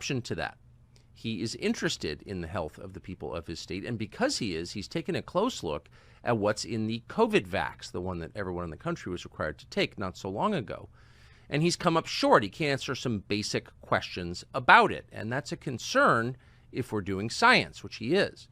exception to that. He is interested in the health of the people of his state, and because he is, he's taken a close look at what's in the COVID vax, the one that everyone in the country was required to take not so long ago. And he's come up short. He can't answer some basic questions about it, and that's a concern if we're doing science, which he is.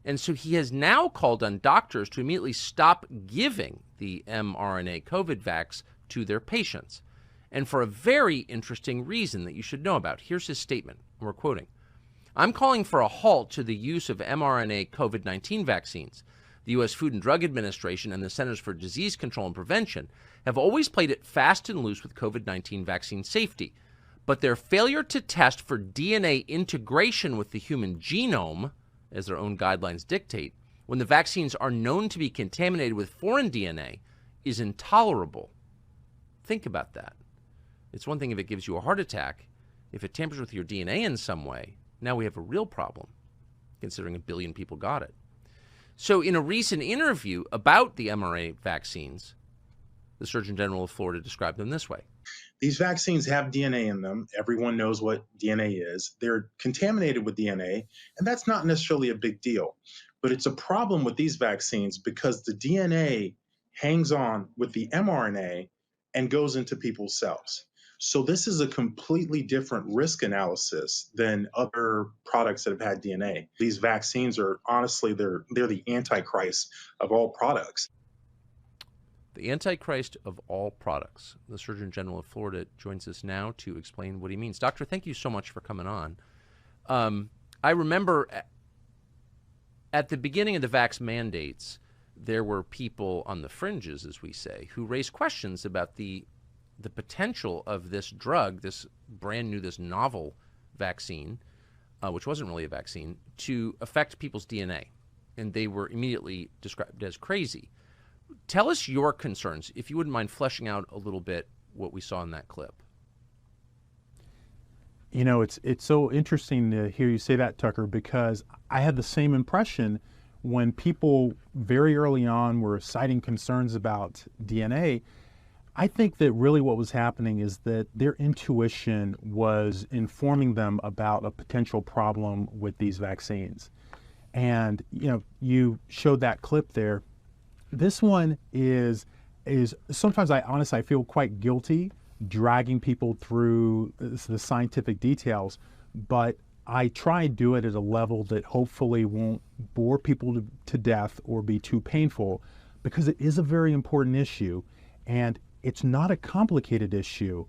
And so he has now called on doctors to immediately stop giving the mRNA COVID vax to their patients, and for a very interesting reason that you should know about. Here's his statement. We're quoting. I'm calling for a halt to the use of mRNA COVID-19 vaccines. The U.S. Food and Drug Administration and the Centers for Disease Control and Prevention have always played it fast and loose with COVID-19 vaccine safety. But their failure to test for DNA integration with the human genome, as their own guidelines dictate, when the vaccines are known to be contaminated with foreign DNA, is intolerable. Think about that. It's one thing if it gives you a heart attack. If it tampers with your DNA in some way, now we have a real problem, considering 1 billion people got it. So in a recent interview about the mRNA vaccines, the Surgeon General of Florida described them this way. These vaccines have DNA in them. Everyone knows what DNA is. They're contaminated with DNA, and that's not necessarily a big deal. But it's a problem with these vaccines because the DNA hangs on with the mRNA and goes into people's cells. So this is a completely different risk analysis than other products that have had DNA. These vaccines are honestly, they're the antichrist of all products. The antichrist of all products. The Surgeon General of Florida joins us now to explain what he means. Doctor, thank you so much for coming on. I remember at the beginning of the vax mandates, there were people on the fringes, as we say, who raised questions about the potential of this drug, this brand new, this novel vaccine, which wasn't really a vaccine, to affect people's DNA. And they were immediately described as crazy. Tell us your concerns, if you wouldn't mind fleshing out a little bit what we saw in that clip. You know, it's so interesting to hear you say that, Tucker, because I had the same impression when people very early on were citing concerns about DNA. I think that really what was happening is that their intuition was informing them about a potential problem with these vaccines. And, you know, you showed that clip there. This one is sometimes I feel quite guilty dragging people through the scientific details, but I try and do it at a level that hopefully won't bore people to death or be too painful, because it is a very important issue, and it's not a complicated issue.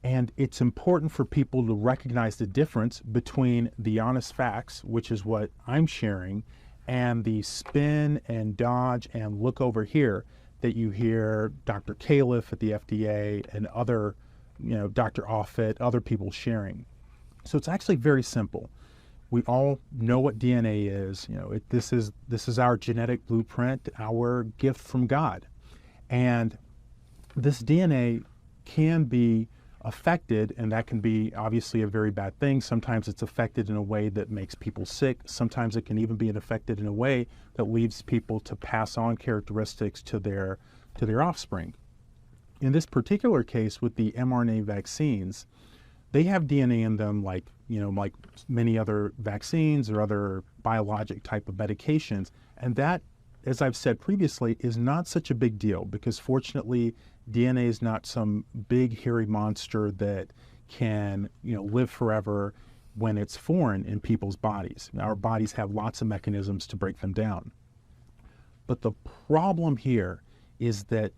And it's important for people to recognize the difference between the honest facts, which is what I'm sharing, and the spin and dodge and look over here that you hear Dr. Califf at the FDA and other, Dr. Offit, other people sharing. So it's actually very simple. We all know what DNA is. This is our genetic blueprint, our gift from God. And this DNA can be affected, and that can be obviously a very bad thing. Sometimes it's affected in a way that makes people sick. Sometimes it can even be affected in a way that leads people to pass on characteristics to their offspring. In this particular case with the mRNA vaccines, they have DNA in them like many other vaccines or other biologic type of medications. And that, as I've said previously, is not such a big deal, because fortunately DNA is not some big hairy monster that can live forever when it's foreign in people's bodies. Our bodies have lots of mechanisms to break them down. But the problem here is that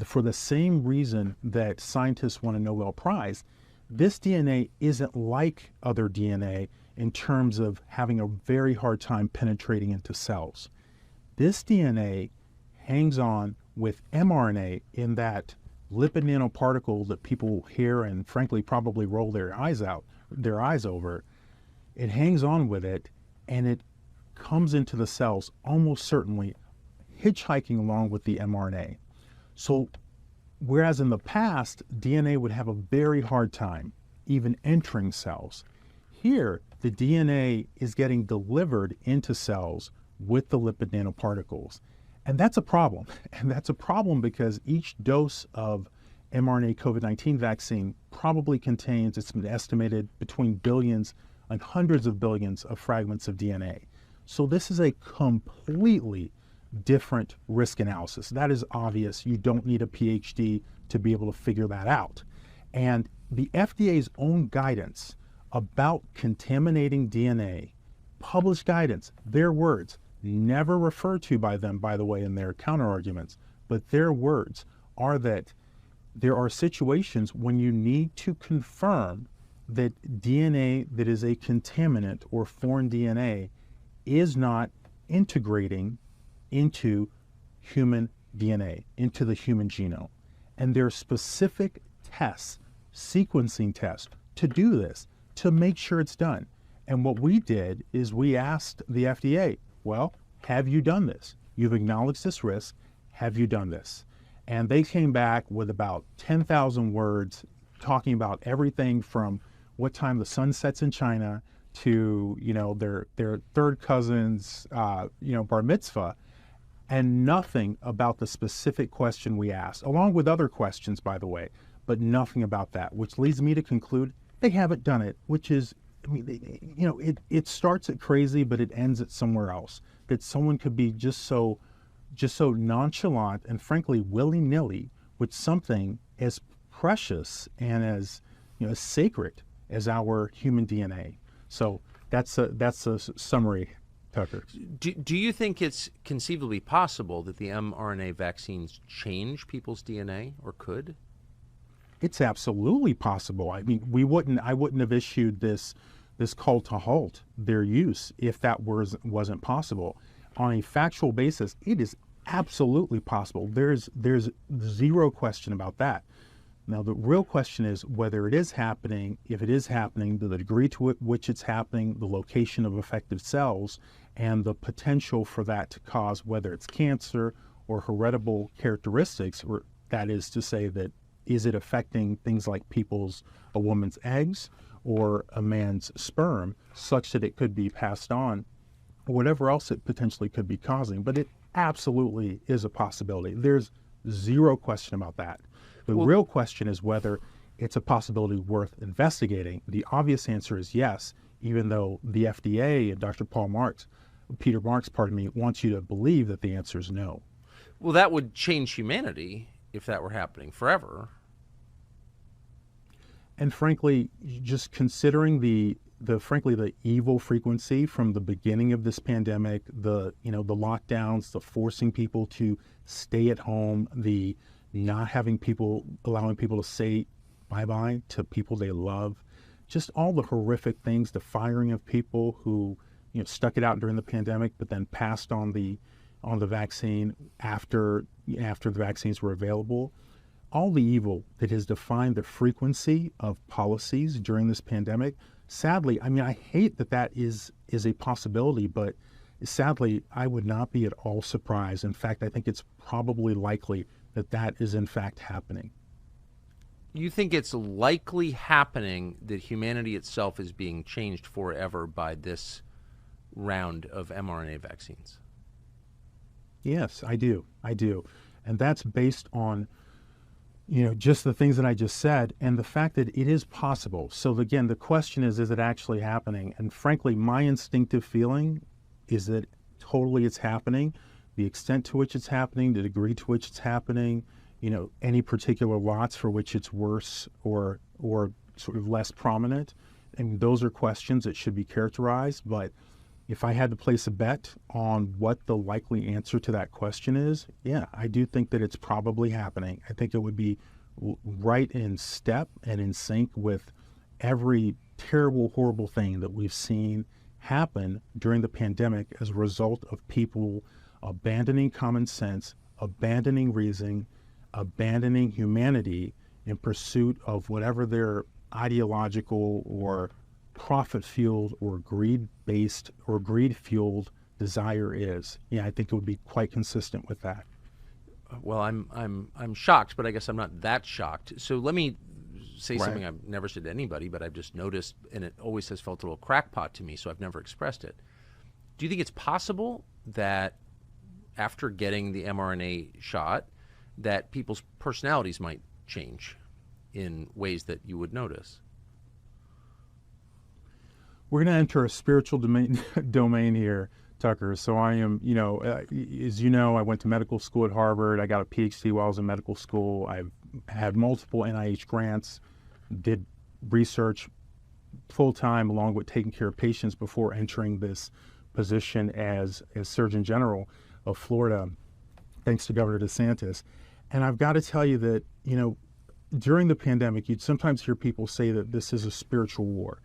for the same reason that scientists won a Nobel Prize, this DNA isn't like other DNA in terms of having a very hard time penetrating into cells. This DNA hangs on with mRNA in that lipid nanoparticle that people hear and frankly probably roll their eyes over. It hangs on with it, and it comes into the cells almost certainly hitchhiking along with the mRNA. So whereas in the past, DNA would have a very hard time even entering cells, here the DNA is getting delivered into cells with the lipid nanoparticles. And that's a problem. And that's a problem because each dose of mRNA COVID-19 vaccine probably contains, it's been estimated, between billions and hundreds of billions of fragments of DNA. So this is a completely different risk analysis. That is obvious. You don't need a PhD to be able to figure that out. And the FDA's own guidance about contaminating DNA, published guidance, their words, never referred to by them, by the way, in their counterarguments, but their words are that there are situations when you need to confirm that DNA that is a contaminant or foreign DNA is not integrating into human DNA, into the human genome. And there are specific tests, sequencing tests, to do this, to make sure it's done. And what we did is we asked the FDA, well, have you done this? You've acknowledged this risk. Have you done this? And they came back with about 10,000 words talking about everything from what time the sun sets in China to, their third cousin's, bar mitzvah, and nothing about the specific question we asked, along with other questions, by the way, but nothing about that, which leads me to conclude they haven't done it, which is, it starts at crazy, but it ends at somewhere else. That someone could be just so nonchalant and frankly willy-nilly with something as precious and as as sacred as our human DNA. So that's a summary, Tucker. Do you think it's conceivably possible that the mRNA vaccines change people's DNA, or could? It's absolutely possible. I mean, I wouldn't have issued this call to halt their use if that wasn't possible. On a factual basis, it is absolutely possible. There's zero question about that. Now, the real question is whether it is happening, if it is happening, the degree to which it's happening, the location of affected cells, and the potential for that to cause, whether it's cancer or heritable characteristics, or that is to say that is it affecting things like a woman's eggs or a man's sperm, such that it could be passed on, or whatever else it potentially could be causing. But it absolutely is a possibility. There's zero question about that. The real question is whether it's a possibility worth investigating. The obvious answer is yes, even though the FDA and Peter Marks, wants you to believe that the answer is no. Well, that would change humanity if that were happening forever. And frankly, just considering the evil frequency from the beginning of this pandemic, the lockdowns, the forcing people to stay at home, the not allowing people to say bye-bye to people they love, just all the horrific things, the firing of people who stuck it out during the pandemic but then passed on the vaccine after the vaccines were available. All the evil that has defined the frequency of policies during this pandemic, sadly, I hate that is a possibility, but sadly, I would not be at all surprised. In fact, I think it's probably likely that is in fact happening. You think it's likely happening that humanity itself is being changed forever by this round of mRNA vaccines? Yes, I do. And that's based on just the things that I just said and the fact that it is possible. So again, the question is it actually happening? And frankly, my instinctive feeling is that totally it's happening. The extent to which it's happening, the degree to which it's happening, any particular lots for which it's worse or sort of less prominent. And those are questions that should be characterized. But if I had to place a bet on what the likely answer to that question is, yeah, I do think that it's probably happening. I think it would be right in step and in sync with every terrible, horrible thing that we've seen happen during the pandemic as a result of people abandoning common sense, abandoning reason, abandoning humanity in pursuit of whatever their ideological or profit-fueled or greed-based or greed-fueled desire is. Yeah, I think it would be quite consistent with that. Well, I'm shocked, but I guess I'm not that shocked. So let me say something I've never said to anybody, but I've just noticed, and it always has felt a little crackpot to me, so I've never expressed it. Do you think it's possible that after getting the mRNA shot, that people's personalities might change in ways that you would notice? We're going to enter a spiritual domain here, Tucker. So I am, as you know, I went to medical school at Harvard. I got a PhD while I was in medical school. I've had multiple NIH grants, did research full-time along with taking care of patients before entering this position as Surgeon General of Florida, thanks to Governor DeSantis. And I've got to tell you that, during the pandemic, you'd sometimes hear people say that this is a spiritual war.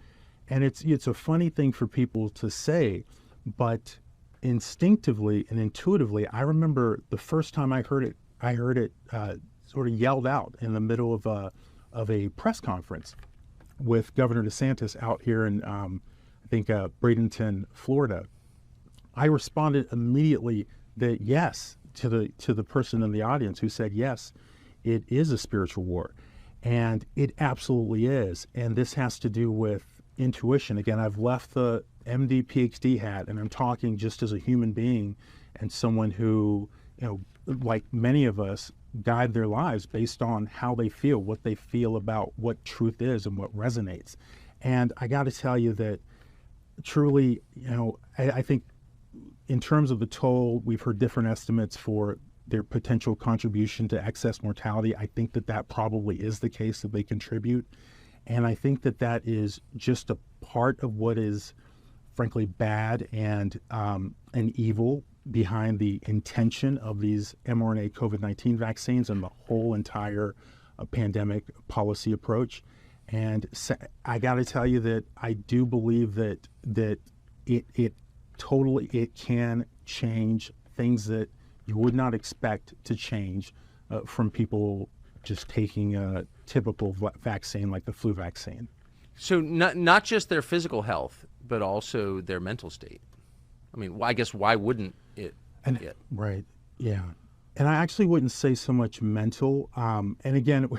And it's a funny thing for people to say, but instinctively and intuitively, I remember the first time I heard it sort of yelled out in the middle of a press conference with Governor DeSantis out here in, I think, Bradenton, Florida. I responded immediately that yes, to the person in the audience who said, yes, it is a spiritual war. And it absolutely is. And this has to do with intuition. Again, I've left the MD, PhD hat, and I'm talking just as a human being and someone who, like many of us, guide their lives based on how they feel, what they feel about what truth is and what resonates. And I got to tell you that truly, I think in terms of the toll, we've heard different estimates for their potential contribution to excess mortality. I think that probably is the case, that they contribute. And I think that is just a part of what is, frankly, bad and evil behind the intention of these mRNA COVID-19 vaccines and the whole entire pandemic policy approach. And I got to tell you that I do believe that it can change things that you would not expect to change from people just taking a typical vaccine like the flu vaccine. So not just their physical health, but also their mental state. I mean, I guess why wouldn't it? Right. Yeah. And I actually wouldn't say so much mental. And again,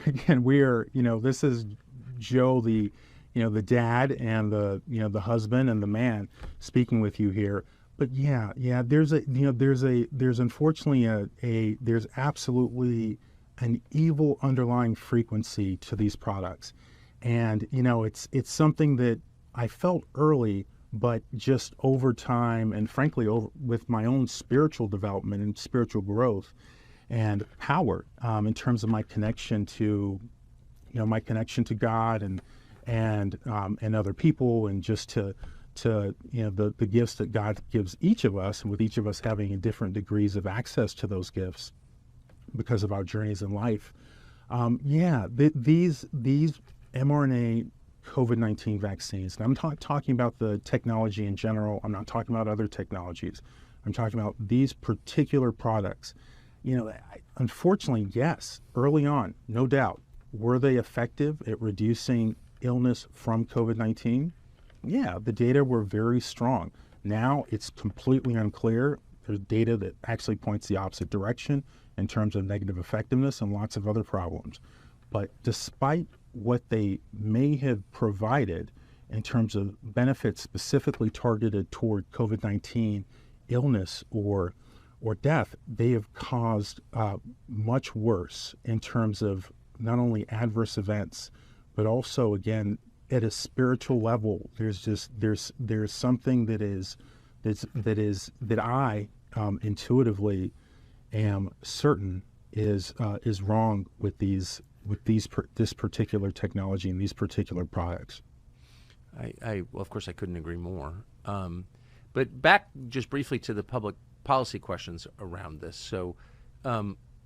we are, this is Joe, the dad, and the husband and the man speaking with you here. But there's unfortunately there's absolutely an evil underlying frequency to these products. And, it's something that I felt early, but just over time and frankly, with my own spiritual development and spiritual growth and power, in terms of my connection to, God and other people, and just to the gifts that God gives each of us, and with each of us having different degrees of access to those gifts because of our journeys in life. These mRNA COVID-19 vaccines, and I'm not talking about the technology in general. I'm not talking about other technologies. I'm talking about these particular products. Unfortunately, yes, early on, no doubt, were they effective at reducing illness from COVID-19? Yeah, the data were very strong. Now it's completely unclear. There's data that actually points the opposite direction in terms of negative effectiveness and lots of other problems. But despite what they may have provided in terms of benefits specifically targeted toward COVID-19 illness or death, they have caused much worse in terms of not only adverse events, but also, again, at a spiritual level, there's something that I intuitively am certain is wrong with this particular technology and these particular products. Well, of course, I couldn't agree more. But back just briefly to the public policy questions around this. So,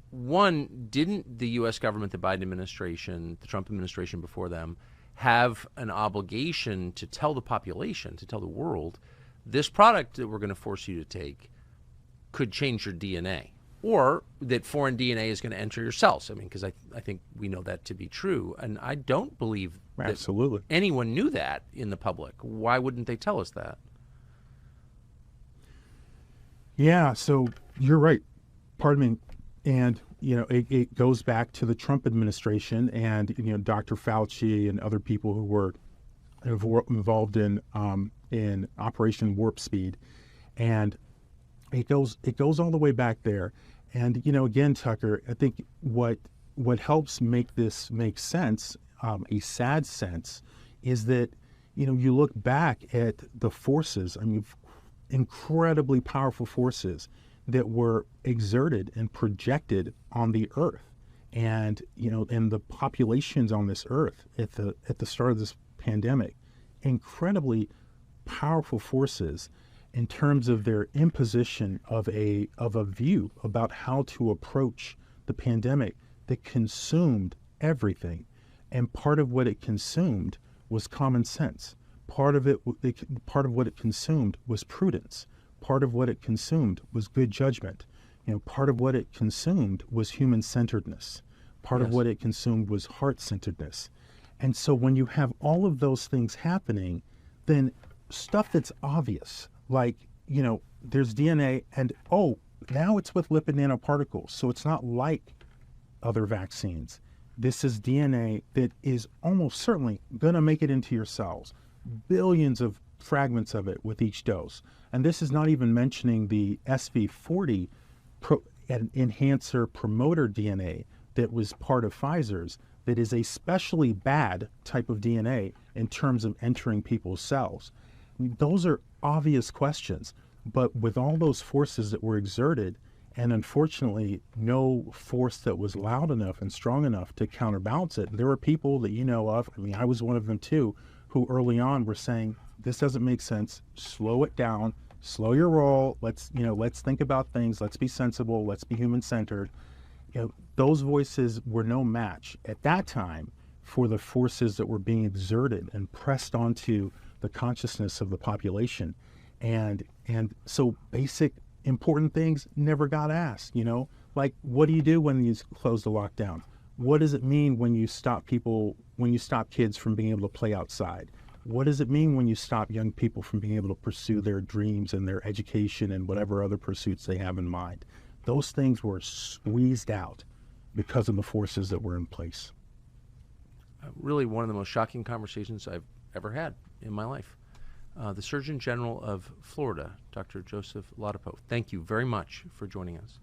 one, didn't the U.S. government, the Biden administration, the Trump administration before them, have an obligation to tell the population, to tell the world, this product that we're going to force you to take could change your DNA, or that foreign DNA is going to enter your cells? I mean, because I think we know that to be true. And I don't believe absolutely that anyone knew that in the public. Why wouldn't they tell us that? Yeah, so you're right. Pardon me. And, it goes back to the Trump administration and, Dr. Fauci and other people who were involved in Operation Warp Speed. And it goes all the way back there. And, again, Tucker, I think what what helps make this make sense, a sad sense, is that, you look back at the forces, incredibly powerful forces that were exerted and projected on the earth. And, and the populations on this earth at the start of this pandemic, incredibly powerful forces in terms of their imposition of a view about how to approach the pandemic that consumed everything. And part of what it consumed was common sense. Part of what it consumed was prudence. Part of what it consumed was good judgment. Part of what it consumed was human-centeredness. Part of what it consumed was heart-centeredness. And so when you have all of those things happening, then stuff that's obvious, like, there's DNA and, now it's with lipid nanoparticles. So it's not like other vaccines. This is DNA that is almost certainly going to make it into your cells. Billions of fragments of it with each dose. And this is not even mentioning the SV40 enhancer promoter DNA that was part of Pfizer's, that is a specially bad type of DNA in terms of entering people's cells. Those are obvious questions, but with all those forces that were exerted, and unfortunately no force that was loud enough and strong enough to counterbalance it. There were people that you know of, I was one of them too, who early on were saying, this doesn't make sense, slow it down, slow your roll, let's think about things, let's be sensible, let's be human-centered. Those voices were no match at that time for the forces that were being exerted and pressed onto the consciousness of the population. And so basic important things never got asked, like, what do you do when you close the lockdown? What does it mean when you stop kids from being able to play outside? What does it mean when you stop young people from being able to pursue their dreams and their education and whatever other pursuits they have in mind? Those things were squeezed out because of the forces that were in place. Really one of the most shocking conversations I've ever had in my life. The Surgeon General of Florida, Dr. Joseph Lapado, thank you very much for joining us.